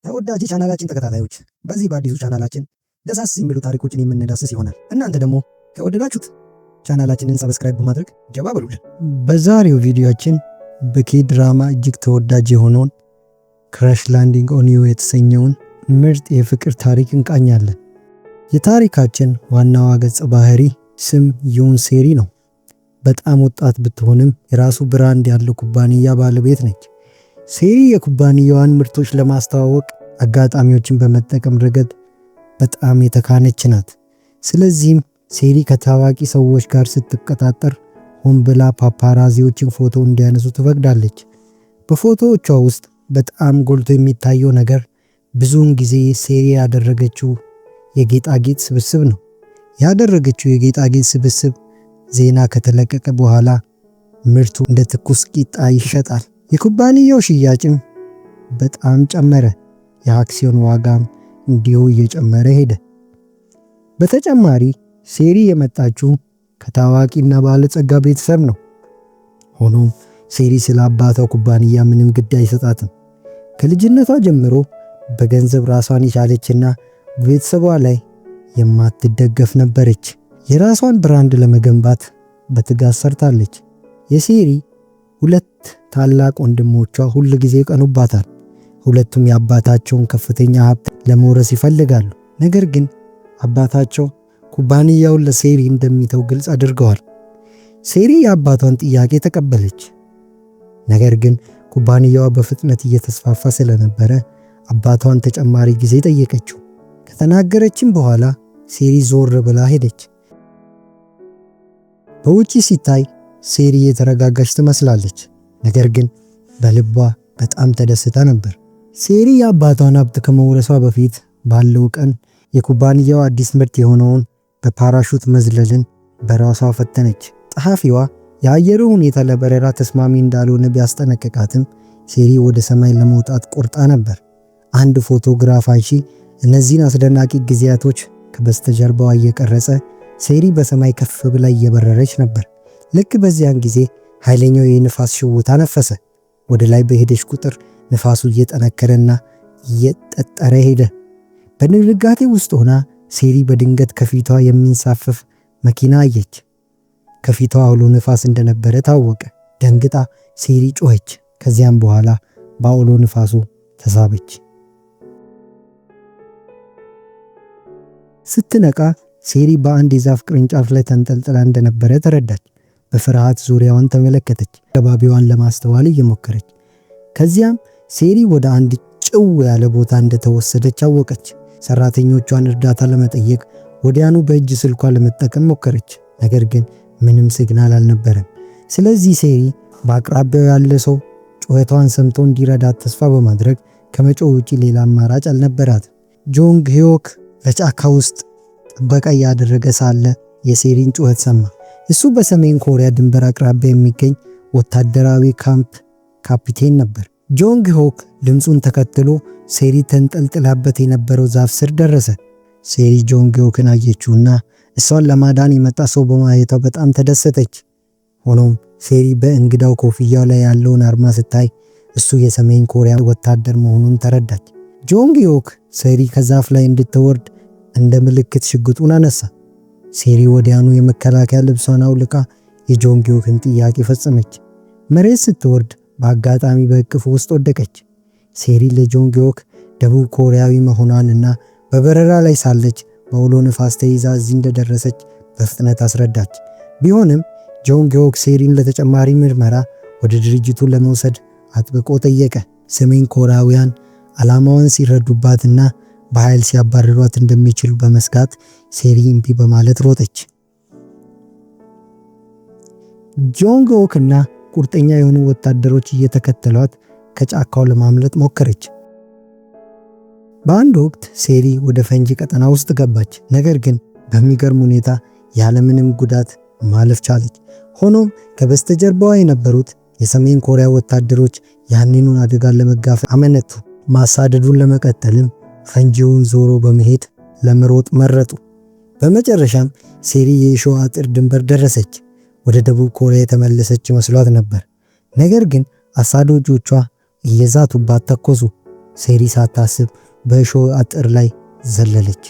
ተወዳጅ ቻናላችን ተከታታዮች በዚህ በአዲሱ ቻናላችን ደሳስ የሚሉ ታሪኮችን የምንዳስስ ይሆናል። እናንተ ደግሞ ከወደዳችሁት ቻናላችንን ሰብስክራይብ በማድረግ ጀባ በሉልን። በዛሬው ቪዲዮአችን በኬ ድራማ እጅግ ተወዳጅ የሆነውን ክራሽ ላንዲንግ ኦን ዩ የተሰኘውን ምርጥ የፍቅር ታሪክ እንቃኛለን። የታሪካችን ዋናዋ ገጸ ባህሪ ስም ዩን ሴሪ ነው። በጣም ወጣት ብትሆንም የራሱ ብራንድ ያለው ኩባንያ ባለቤት ነች። ሴሪ የኩባንያዋን ምርቶች ለማስተዋወቅ አጋጣሚዎችን በመጠቀም ረገድ በጣም የተካነች ናት። ስለዚህም ሴሪ ከታዋቂ ሰዎች ጋር ስትቀጣጠር ሆን ብላ ፓፓራዚዎችን ፎቶ እንዲያነሱ ትፈቅዳለች። በፎቶዎቿ ውስጥ በጣም ጎልቶ የሚታየው ነገር ብዙውን ጊዜ ሴሪ ያደረገችው የጌጣጌጥ ስብስብ ነው። ያደረገችው የጌጣጌጥ ስብስብ ዜና ከተለቀቀ በኋላ ምርቱ እንደ ትኩስ ቂጣ ይሸጣል። የኩባንያው ሽያጭም በጣም ጨመረ። የአክሲዮን ዋጋም እንዲሁ እየጨመረ ሄደ። በተጨማሪ ሴሪ የመጣችው ከታዋቂና ባለጸጋ ቤተሰብ ነው። ሆኖም ሴሪ ስለ አባቷ ኩባንያ ምንም ግድ አይሰጣትም። ከልጅነቷ ጀምሮ በገንዘብ ራሷን የቻለችና በቤተሰቧ ላይ የማትደገፍ ነበረች። የራሷን ብራንድ ለመገንባት በትጋት ሰርታለች። የሴሪ ሁለት ታላቅ ወንድሞቿ ሁል ጊዜ ይቀኑባታል። ሁለቱም የአባታቸውን ከፍተኛ ሀብት ለመውረስ ይፈልጋሉ። ነገር ግን አባታቸው ኩባንያውን ለሴሪ እንደሚተው ግልጽ አድርገዋል። ሴሪ የአባቷን ጥያቄ ተቀበለች። ነገር ግን ኩባንያዋ በፍጥነት እየተስፋፋ ስለነበረ አባቷን ተጨማሪ ጊዜ ጠየቀችው። ከተናገረችም በኋላ ሴሪ ዞር ብላ ሄደች። በውጪ ሲታይ ሴሪ የተረጋጋች ትመስላለች። ነገር ግን በልቧ በጣም ተደስታ ነበር። ሴሪ የአባቷን ሀብት ከመውረሷ በፊት ባለው ቀን የኩባንያው አዲስ ምርት የሆነውን በፓራሹት መዝለልን በራሷ ፈተነች። ጸሐፊዋ የአየሩ ሁኔታ ለበረራ ተስማሚ እንዳልሆነ ቢያስጠነቅቃትም ሴሪ ወደ ሰማይ ለመውጣት ቆርጣ ነበር። አንድ ፎቶግራፍ አንሺ እነዚህን አስደናቂ ጊዜያቶች ከበስተጀርባዋ እየቀረጸ ሴሪ በሰማይ ከፍ ብላ እየበረረች ነበር። ልክ በዚያን ጊዜ ኃይለኛው የንፋስ ሽውታ ነፈሰ። ወደ ላይ በሄደች ቁጥር ንፋሱ እየጠነከረና እየጠጠረ ሄደ። በድንጋጤ ውስጥ ሆና ሴሪ በድንገት ከፊቷ የሚንሳፈፍ መኪና አየች። ከፊቷ አውሎ ንፋስ እንደነበረ ታወቀ። ደንግጣ ሴሪ ጮኸች። ከዚያም በኋላ በአውሎ ንፋሱ ተሳበች። ስትነቃ ሴሪ በአንድ የዛፍ ቅርንጫፍ ላይ ተንጠልጥላ እንደነበረ ተረዳች። በፍርሃት ዙሪያዋን ተመለከተች፣ አካባቢዋን ለማስተዋል እየሞከረች። ከዚያም ሴሪ ወደ አንድ ጭው ያለ ቦታ እንደተወሰደች አወቀች። ሰራተኞቿን እርዳታ ለመጠየቅ ወዲያኑ በእጅ ስልኳ ለመጠቀም ሞከረች። ነገር ግን ምንም ሲግናል አልነበረም። ስለዚህ ሴሪ በአቅራቢያው ያለ ሰው ጩኸቷን ሰምቶ እንዲረዳት ተስፋ በማድረግ ከመጮህ ውጪ ሌላ አማራጭ አልነበራት። ጆንግ ሂዮክ በጫካ ውስጥ ጥበቃ እያደረገ ሳለ የሴሪን ጩኸት ሰማ። እሱ በሰሜን ኮሪያ ድንበር አቅራቢያ የሚገኝ ወታደራዊ ካምፕ ካፒቴን ነበር። ጆንግ ሂዮክ ድምፁን ተከትሎ ሴሪ ተንጠልጥላበት የነበረው ዛፍ ስር ደረሰ። ሴሪ ጆንግ ሂዮክን አየችውና እሷን ለማዳን የመጣ ሰው በማየቷ በጣም ተደሰተች። ሆኖም ሴሪ በእንግዳው ኮፍያው ላይ ያለውን አርማ ስታይ እሱ የሰሜን ኮሪያ ወታደር መሆኑን ተረዳች። ጆንግ ሂዮክ ሴሪ ከዛፍ ላይ እንድትወርድ እንደ ምልክት ሽጉጡን አነሳ። ሴሪ ወዲያኑ የመከላከያ ልብሷን አውልቃ የጆንግ ሂዮክን ጥያቄ ፈጸመች። መሬት ስትወርድ በአጋጣሚ በእቅፉ ውስጥ ወደቀች። ሴሪ ለጆንግ ሂዮክ ደቡብ ኮሪያዊ መሆኗንና በበረራ ላይ ሳለች በአውሎ ንፋስ ተይዛ እዚህ እንደደረሰች በፍጥነት አስረዳች። ቢሆንም ጆንግ ሂዮክ ሴሪን ለተጨማሪ ምርመራ ወደ ድርጅቱ ለመውሰድ አጥብቆ ጠየቀ። ሰሜን ኮሪያውያን ዓላማዋን ሲረዱባትና በኃይል ሲያባረሯት እንደሚችሉ በመስጋት ሴሪ እምቢ በማለት ሮጠች። ጆንግ ሂዮክና ቁርጠኛ የሆኑ ወታደሮች እየተከተሏት ከጫካው ለማምለጥ ሞከረች። በአንድ ወቅት ሴሪ ወደ ፈንጂ ቀጠና ውስጥ ገባች። ነገር ግን በሚገርም ሁኔታ ያለምንም ጉዳት ማለፍ ቻለች። ሆኖም ከበስተጀርባዋ የነበሩት የሰሜን ኮሪያ ወታደሮች ያንኑን አደጋ ለመጋፈጥ አመነቱ። ማሳደዱን ለመቀጠልም ፈንጂውን ዞሮ በመሄድ ለመሮጥ መረጡ። በመጨረሻም ሴሪ የእሾህ አጥር ድንበር ደረሰች። ወደ ደቡብ ኮሪያ የተመለሰች መስሏት ነበር። ነገር ግን አሳዶጆቿ እየዛቱባት ተኮሱ። ሴሪ ሳታስብ በእሾህ አጥር ላይ ዘለለች።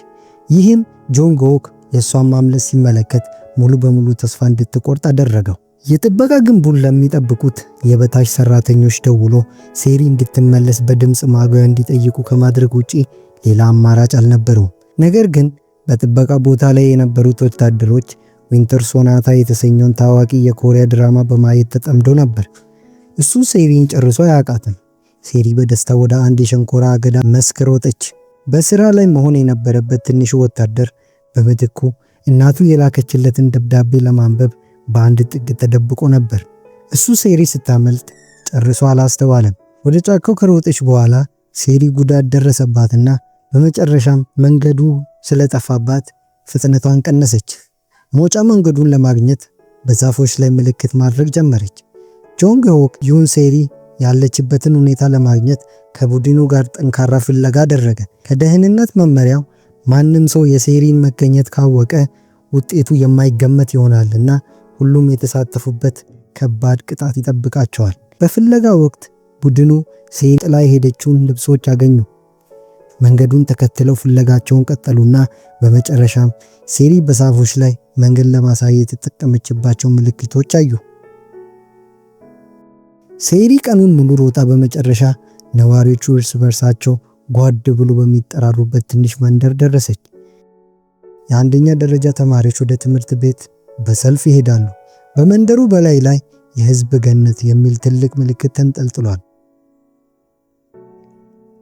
ይህም ጆንግ ሆክ የእሷን ማምለጥ ሲመለከት ሙሉ በሙሉ ተስፋ እንድትቆርጥ አደረገው። የጥበቃ ግንቡን ለሚጠብቁት የበታች ሰራተኞች ደውሎ ሴሪ እንድትመለስ በድምፅ ማጉያ እንዲጠይቁ ከማድረግ ውጪ ሌላ አማራጭ አልነበረውም። ነገር ግን በጥበቃ ቦታ ላይ የነበሩት ወታደሮች ዊንተር ሶናታ የተሰኘውን ታዋቂ የኮሪያ ድራማ በማየት ተጠምዶ ነበር። እሱ ሴሪን ጨርሶ አያውቃትም። ሴሪ በደስታ ወደ አንድ የሸንኮራ አገዳ መስክ ሮጠች። በስራ ላይ መሆን የነበረበት ትንሹ ወታደር በምትኩ እናቱ የላከችለትን ደብዳቤ ለማንበብ በአንድ ጥግ ተደብቆ ነበር። እሱ ሴሪ ስታመልጥ ጨርሶ አላስተዋለም። ወደ ጫካው ከሮጠች በኋላ ሴሪ ጉዳት ደረሰባትና በመጨረሻም መንገዱ ስለጠፋባት ፍጥነቷን ቀነሰች። መውጫ መንገዱን ለማግኘት በዛፎች ላይ ምልክት ማድረግ ጀመረች። ጆንግ ሆክ ዩን ሴሪ ያለችበትን ሁኔታ ለማግኘት ከቡድኑ ጋር ጠንካራ ፍለጋ አደረገ። ከደህንነት መመሪያው ማንም ሰው የሴሪን መገኘት ካወቀ ውጤቱ የማይገመት ይሆናልና ሁሉም የተሳተፉበት ከባድ ቅጣት ይጠብቃቸዋል። በፍለጋ ወቅት ቡድኑ ሴሪ ጥላ የሄደችውን ልብሶች አገኙ። መንገዱን ተከትለው ፍለጋቸውን ቀጠሉና በመጨረሻም ሴሪ በዛፎች ላይ መንገድ ለማሳየት የተጠቀመችባቸው ምልክቶች አዩ። ሴሪ ቀኑን ሙሉ ሮጣ በመጨረሻ ነዋሪዎቹ እርስ በርሳቸው ጓድ ብሎ በሚጠራሩበት ትንሽ መንደር ደረሰች። የአንደኛ ደረጃ ተማሪዎች ወደ ትምህርት ቤት በሰልፍ ይሄዳሉ። በመንደሩ በላይ ላይ የህዝብ ገነት የሚል ትልቅ ምልክት ተንጠልጥሏል።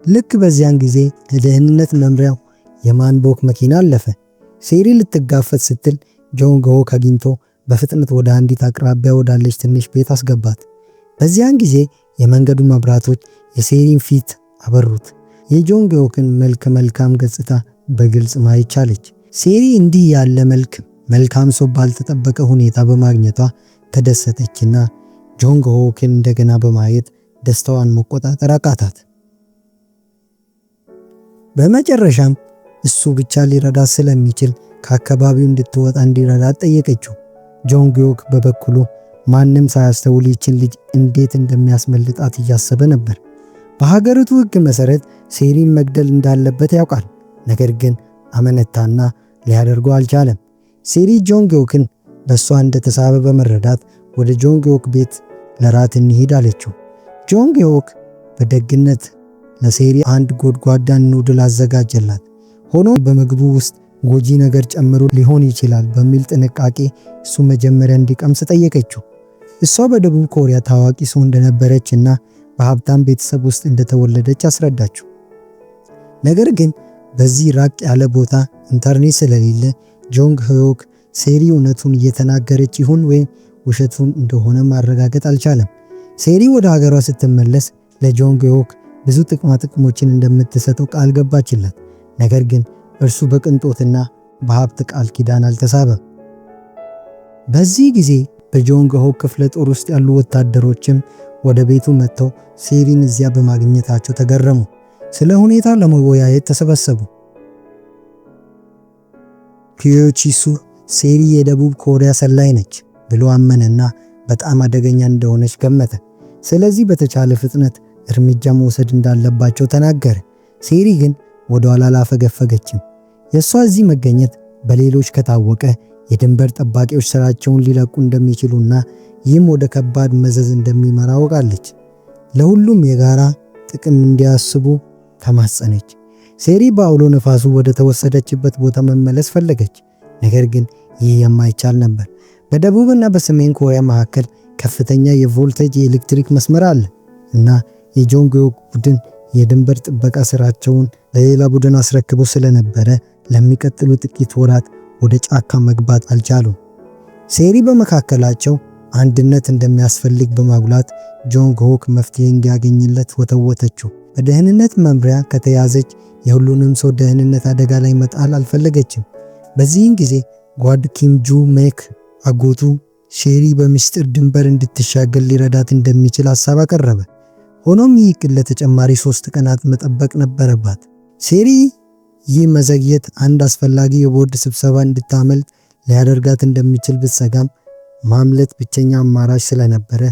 ልክ በዚያን ጊዜ የደህንነት መምሪያው የማንቦክ መኪና አለፈ። ሴሪ ልትጋፈጥ ስትል ጆንግ ሆክ አግኝቶ በፍጥነት ወደ አንዲት አቅራቢያ ወዳለች ትንሽ ቤት አስገባት። በዚያን ጊዜ የመንገዱ መብራቶች የሴሪን ፊት አበሩት። የጆንግ ሆክን መልካም ገጽታ በግልጽ ማየት ቻለች። ሴሪ እንዲህ ያለ መልካም ሰው ባልተጠበቀ ሁኔታ በማግኘቷ ተደሰተችና ጆንግ ሆክን እንደገና በማየት ደስታዋን መቆጣጠር አቃታት። በመጨረሻም እሱ ብቻ ሊረዳት ስለሚችል ከአካባቢው እንድትወጣ እንዲረዳት ጠየቀችው። ጆንግ ሆክ በበኩሉ ማንም ሳያስተውል ይችን ልጅ እንዴት እንደሚያስመልጣት እያሰበ ነበር። በሀገሪቱ ሕግ መሰረት ሴሪን መግደል እንዳለበት ያውቃል። ነገር ግን አመነታና ሊያደርገው አልቻለም። ሴሪ ጆንግ ሆክን በእሷ እንደተሳበ በመረዳት ወደ ጆንግ ሆክ ቤት ለራት እንሂድ አለችው። ጆንግ ሆክ በደግነት ለሴሪ አንድ ጎድጓዳ ኑድል አዘጋጀላት። ሆኖም በምግቡ ውስጥ ጎጂ ነገር ጨምሮ ሊሆን ይችላል በሚል ጥንቃቄ እሱ መጀመሪያ እንዲቀምስ ጠየቀችው። እሷ በደቡብ ኮሪያ ታዋቂ ሰው እንደነበረች እና በሀብታም ቤተሰብ ውስጥ እንደተወለደች አስረዳችው። ነገር ግን በዚህ ራቅ ያለ ቦታ ኢንተርኔት ስለሌለ ጆንግ ሆክ ሴሪ እውነቱን እየተናገረች ይሁን ወይም ውሸቱን እንደሆነ ማረጋገጥ አልቻለም። ሴሪ ወደ ሀገሯ ስትመለስ ለጆንግ ሆክ ብዙ ጥቅሞችን እንደምትሰጠው ቃል ገባችለት። ነገር ግን እርሱ በቅንጦትና በሀብት ቃል ኪዳን አልተሳበም። በዚህ ጊዜ በጆንግ ሆክ ክፍለ ጦር ውስጥ ያሉ ወታደሮችም ወደ ቤቱ መጥተው ሴሪን እዚያ በማግኘታቸው ተገረሙ። ስለ ሁኔታው ለመወያየት ተሰበሰቡ። ኪዮቺሱ ሴሪ የደቡብ ኮሪያ ሰላይ ነች ብሎ አመነና በጣም አደገኛ እንደሆነች ገመተ። ስለዚህ በተቻለ ፍጥነት እርምጃ መውሰድ እንዳለባቸው ተናገረ። ሴሪ ግን ወደ ኋላ አላፈገፈገችም። የእሷ እዚህ መገኘት በሌሎች ከታወቀ የድንበር ጠባቂዎች ስራቸውን ሊለቁ እንደሚችሉና ይህም ወደ ከባድ መዘዝ እንደሚመራ አውቃለች። ለሁሉም የጋራ ጥቅም እንዲያስቡ ተማጸነች። ሴሪ በአውሎ ነፋሱ ወደ ተወሰደችበት ቦታ መመለስ ፈለገች። ነገር ግን ይህ የማይቻል ነበር። በደቡብና በሰሜን ኮሪያ መካከል ከፍተኛ የቮልቴጅ የኤሌክትሪክ መስመር አለ እና የጆንግ ሆክ ቡድን የድንበር ጥበቃ ስራቸውን ለሌላ ቡድን አስረክቦ ስለነበረ ለሚቀጥሉ ጥቂት ወራት ወደ ጫካ መግባት አልቻሉም። ሴሪ በመካከላቸው አንድነት እንደሚያስፈልግ በማጉላት ጆንግ ሆክ መፍትሄ እንዲያገኝለት ወተወተችው። በደህንነት መምሪያ ከተያዘች የሁሉንም ሰው ደህንነት አደጋ ላይ መጣል አልፈለገችም። በዚህን ጊዜ ጓድ ኪም ጁ ሜክ አጎቱ ሴሪ በምስጢር ድንበር እንድትሻገር ሊረዳት እንደሚችል ሐሳብ አቀረበ። ሆኖም ይህ ዕቅድ ለተጨማሪ 3 ቀናት መጠበቅ ነበረባት። ሴሪ ይህ መዘግየት አንድ አስፈላጊ የቦርድ ስብሰባ እንድታመልጥ ሊያደርጋት እንደሚችል ብትሰጋም ማምለጥ ብቸኛ አማራጭ ስለነበረ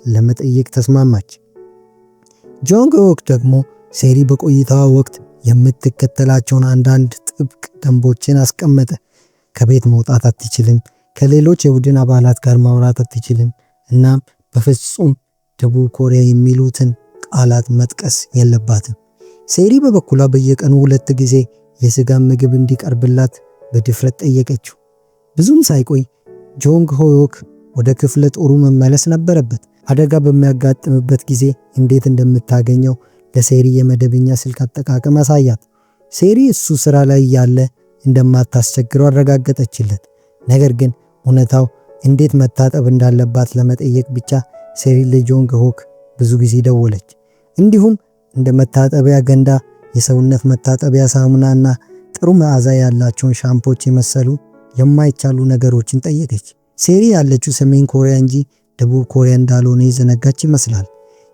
ለመጠየቅ ተስማማች። ጆንግ ሆክ ደግሞ ሴሪ በቆይታዋ ወቅት የምትከተላቸውን አንዳንድ ጥብቅ ደንቦችን አስቀመጠ። ከቤት መውጣት አትችልም፣ ከሌሎች የቡድን አባላት ጋር ማውራት አትችልም፣ እናም በፍጹም ደቡብ ኮሪያ የሚሉትን ቃላት መጥቀስ የለባትም። ሴሪ በበኩሏ በየቀኑ 2 ጊዜ የስጋ ምግብ እንዲቀርብላት በድፍረት ጠየቀችው። ብዙም ሳይቆይ ጆንግ ሆዮክ ወደ ክፍለ ጦሩ መመለስ ነበረበት። አደጋ በሚያጋጥምበት ጊዜ እንዴት እንደምታገኘው ለሴሪ የመደበኛ ስልክ አጠቃቀም አሳያት። ሴሪ እሱ ስራ ላይ ያለ እንደማታስቸግረው አረጋገጠችለት። ነገር ግን እውነታው እንዴት መታጠብ እንዳለባት ለመጠየቅ ብቻ ሴሪ ለጆንግ ሆክ ብዙ ጊዜ ደወለች። እንዲሁም እንደ መታጠቢያ ገንዳ፣ የሰውነት መታጠቢያ ሳሙናና ጥሩ መዓዛ ያላቸውን ሻምፖች የመሰሉ የማይቻሉ ነገሮችን ጠየቀች። ሴሪ ያለችው ሰሜን ኮሪያ እንጂ ደቡብ ኮሪያ እንዳልሆነ የዘነጋች ይመስላል።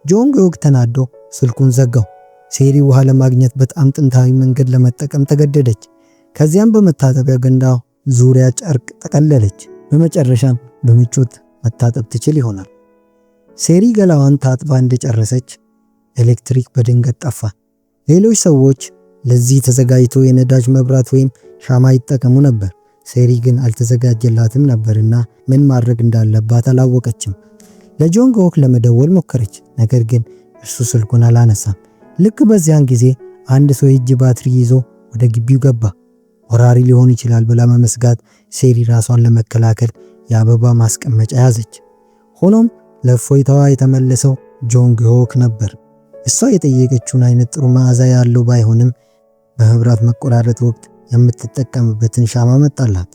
ጆንግ ሆክ ተናዶ ስልኩን ዘጋው። ሴሪ ውሃ ለማግኘት በጣም ጥንታዊ መንገድ ለመጠቀም ተገደደች። ከዚያም በመታጠቢያ ገንዳው ዙሪያ ጨርቅ ጠቀለለች። በመጨረሻም በምቾት መታጠብ ትችል ይሆናል። ሴሪ ገላዋን ታጥባ እንደጨረሰች ኤሌክትሪክ በድንገት ጠፋ። ሌሎች ሰዎች ለዚህ ተዘጋጅቶ የነዳጅ መብራት ወይም ሻማ ይጠቀሙ ነበር። ሴሪ ግን አልተዘጋጀላትም ነበርና ምን ማድረግ እንዳለባት አላወቀችም። ለጆንግ ሆክ ለመደወል ሞከረች፣ ነገር ግን እርሱ ስልኩን አላነሳም። ልክ በዚያን ጊዜ አንድ ሰው የእጅ ባትሪ ይዞ ወደ ግቢው ገባ። ወራሪ ሊሆን ይችላል ብላ በመስጋት ሴሪ ራሷን ለመከላከል የአበባ ማስቀመጫ ያዘች። ሆኖም ለእፎይታዋ የተመለሰው ጆንግ ሆክ ነበር። እሷ የጠየቀችውን አይነት ጥሩ መዓዛ ያለው ባይሆንም በመብራት መቆራረጥ ወቅት የምትጠቀምበትን ሻማ መጣላት።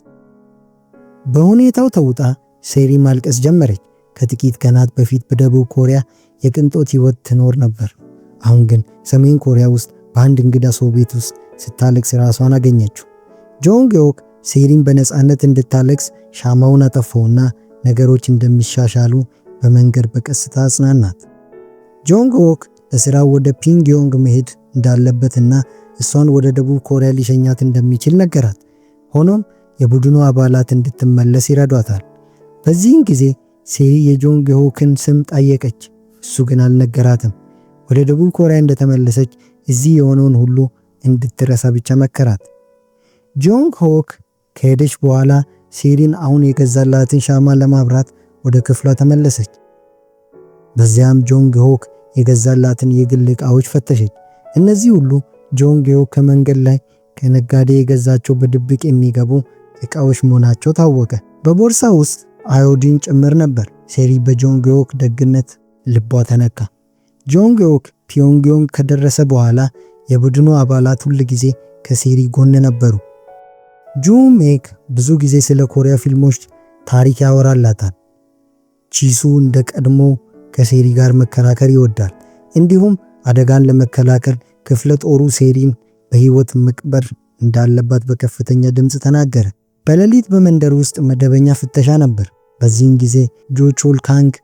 በሁኔታው ተውጣ ሴሪ ማልቀስ ጀመረች። ከጥቂት ቀናት በፊት በደቡብ ኮሪያ የቅንጦት ሕይወት ትኖር ነበር። አሁን ግን ሰሜን ኮሪያ ውስጥ በአንድ እንግዳ ሰው ቤት ውስጥ ስታለቅስ ራሷን አገኘችው። ጆንግ ሆክ ሴሪን በነፃነት እንድታለቅስ ሻማውን አጠፋውና ነገሮች እንደሚሻሻሉ በመንገድ በቀስታ አጽናናት። ጆንግ ሆክ ለስራው ወደ ፒንግዮንግ መሄድ እንዳለበትና እሷን ወደ ደቡብ ኮሪያ ሊሸኛት እንደሚችል ነገራት። ሆኖም የቡድኑ አባላት እንድትመለስ ይረዷታል። በዚህን ጊዜ ሴሪ የጆንግ ሆክን ስም ጠየቀች። እሱ ግን አልነገራትም። ወደ ደቡብ ኮሪያ እንደተመለሰች እዚህ የሆነውን ሁሉ እንድትረሳ ብቻ መከራት። ጆንግ ሆክ ከሄደች በኋላ ሴሪን አሁን የገዛላትን ሻማ ለማብራት ወደ ክፍሏ ተመለሰች። በዚያም ጆንግ ሆክ የገዛላትን የግል ዕቃዎች ፈተሸች። እነዚህ ሁሉ ጆንግ ሆክ ከመንገድ ላይ ከነጋዴ የገዛቸው በድብቅ የሚገቡ ዕቃዎች መሆናቸው ታወቀ። በቦርሳ ውስጥ አዮዲን ጭምር ነበር። ሴሪ በጆንግ ሆክ ደግነት ልቧ ተነካ። ጆንግ ሆክ ፒዮንግዮንግ ከደረሰ በኋላ የቡድኑ አባላት ሁል ጊዜ ከሴሪ ጎን ነበሩ። ጁ ሜክ ብዙ ጊዜ ስለ ኮሪያ ፊልሞች ታሪክ ያወራላታል። ቺሱ እንደ ቀድሞ ከሴሪ ጋር መከራከር ይወዳል። እንዲሁም አደጋን ለመከላከል ክፍለ ጦሩ ሴሪን በህይወት መቅበር እንዳለባት በከፍተኛ ድምፅ ተናገረ። በሌሊት በመንደር ውስጥ መደበኛ ፍተሻ ነበር። በዚህን ጊዜ ጆ ቾል ካንግ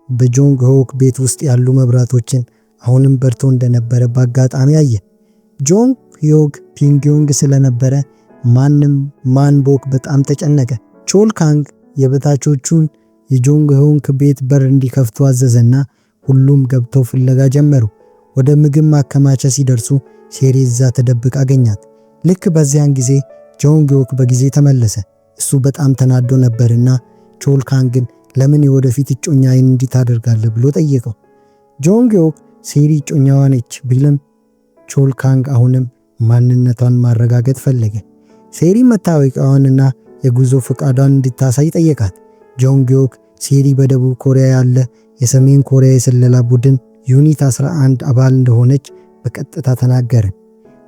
በጆንግ ሆክ ቤት ውስጥ ያሉ መብራቶችን አሁንም በርቶ እንደነበረ በአጋጣሚ አየ። ጆንግ ሆክ ፒንግዮንግ ስለነበረ ማንቦክ በጣም ተጨነቀ። ቾል ካንግ የበታቾቹን የጆንግ ሆክ ቤት በር እንዲከፍቱ አዘዘና ሁሉም ገብተው ፍለጋ ጀመሩ። ወደ ምግብ ማከማቻ ሲደርሱ ሴሪ እዛ ተደብቃ አገኛት። ልክ በዚያን ጊዜ ጆንግ ሆክ በጊዜ ተመለሰ። እሱ በጣም ተናዶ ነበርና ቾል ካንግን ለምን የወደፊት እጮኛዬን እንዲህ ታደርጋለህ ብሎ ጠየቀው። ጆንግ ሆክ ሴሪ እጮኛዋ ነች ቢልም ቾል ካንግ አሁንም ማንነቷን ማረጋገጥ ፈለገ። ሴሪ መታወቂያዋንና የጉዞ ፈቃዷን እንድታሳይ ጠየቃት። ጆንግ ሆክ ሴሪ በደቡብ ኮሪያ ያለ የሰሜን ኮሪያ የስለላ ቡድን ዩኒት 11 አባል እንደሆነች በቀጥታ ተናገረ።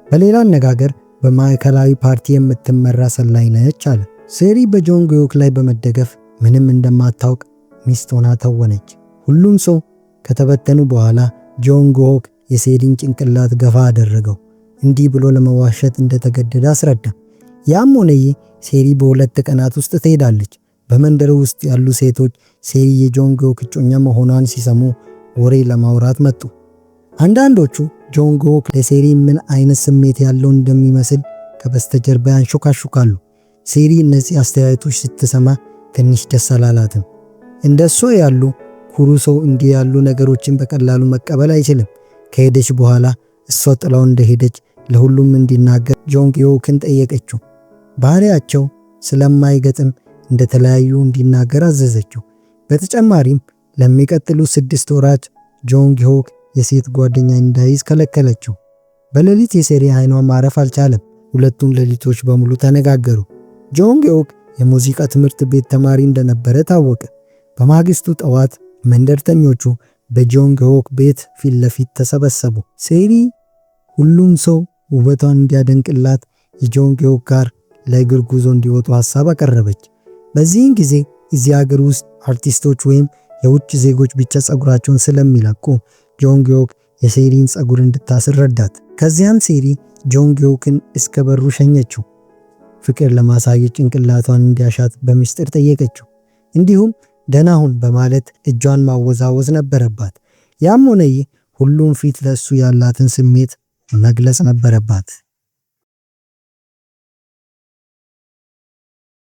በሌላ አነጋገር በማዕከላዊ ፓርቲ የምትመራ ሰላይ ነች አለ። ሴሪ በጆንግ ሆክ ላይ በመደገፍ ምንም እንደማታውቅ ሚስት ሆና ተወነች። ሁሉም ሰው ከተበተኑ በኋላ ጆንግ ሆክ የሴሪን ጭንቅላት ገፋ አደረገው። እንዲህ ብሎ ለመዋሸት እንደተገደደ አስረዳ። ያም ሆነ ይህ ሴሪ በ2 ቀናት ውስጥ ትሄዳለች። በመንደሩ ውስጥ ያሉ ሴቶች ሴሪ የጆንግ ሆክ እጮኛ መሆኗን ሲሰሙ ወሬ ለማውራት መጡ። አንዳንዶቹ ጆንግ ሆክ ለሴሪ ምን አይነት ስሜት ያለው እንደሚመስል ከበስተጀርባ ያንሾካሹካሉ። ሴሪ እነዚህ አስተያየቶች ስትሰማ ትንሽ ደስ አላላትም። እንደሱ ያሉ ኩሩ ሰው እንዲህ ያሉ ነገሮችን በቀላሉ መቀበል አይችልም። ከሄደች በኋላ እሷ ጥላው እንደሄደች ለሁሉም እንዲናገር ጆንግዮክን ጠየቀችው። ባህሪያቸው ስለማይገጥም እንደተለያዩ እንዲናገር አዘዘችው። በተጨማሪም ለሚቀጥሉ 6 ወራት ጆንግዮክ የሴት ጓደኛ እንዳይዝ ከለከለችው። በሌሊት የሴሪ አይኗ ማረፍ አልቻለም። ሁለቱም ሌሊቶች በሙሉ ተነጋገሩ። ጆንግዮክ የሙዚቃ ትምህርት ቤት ተማሪ እንደነበረ ታወቀ። በማግስቱ ጠዋት መንደርተኞቹ በጆንግዮክ ቤት ፊት ለፊት ተሰበሰቡ። ሴሪ ሁሉም ሰው ውበቷን እንዲያደንቅላት የጆንግዮክ ጋር ለእግር ጉዞ እንዲወጡ ሐሳብ አቀረበች። በዚህን ጊዜ እዚህ ሀገር ውስጥ አርቲስቶች ወይም የውጭ ዜጎች ብቻ ጸጉራቸውን ስለሚለቁ ጆንግዮክ የሴሪን ጸጉር እንድታስር ረዳት። ከዚያም ሴሪ ጆንግዮክን እስከ በሩ ሸኘችው። ፍቅር ለማሳየት ጭንቅላቷን እንዲያሻት በምስጢር ጠየቀችው። እንዲሁም ደህና ሁን በማለት እጇን ማወዛወዝ ነበረባት። ያም ሆነ ይህ ሁሉም ፊት ለሱ ያላትን ስሜት መግለጽ ነበረባት።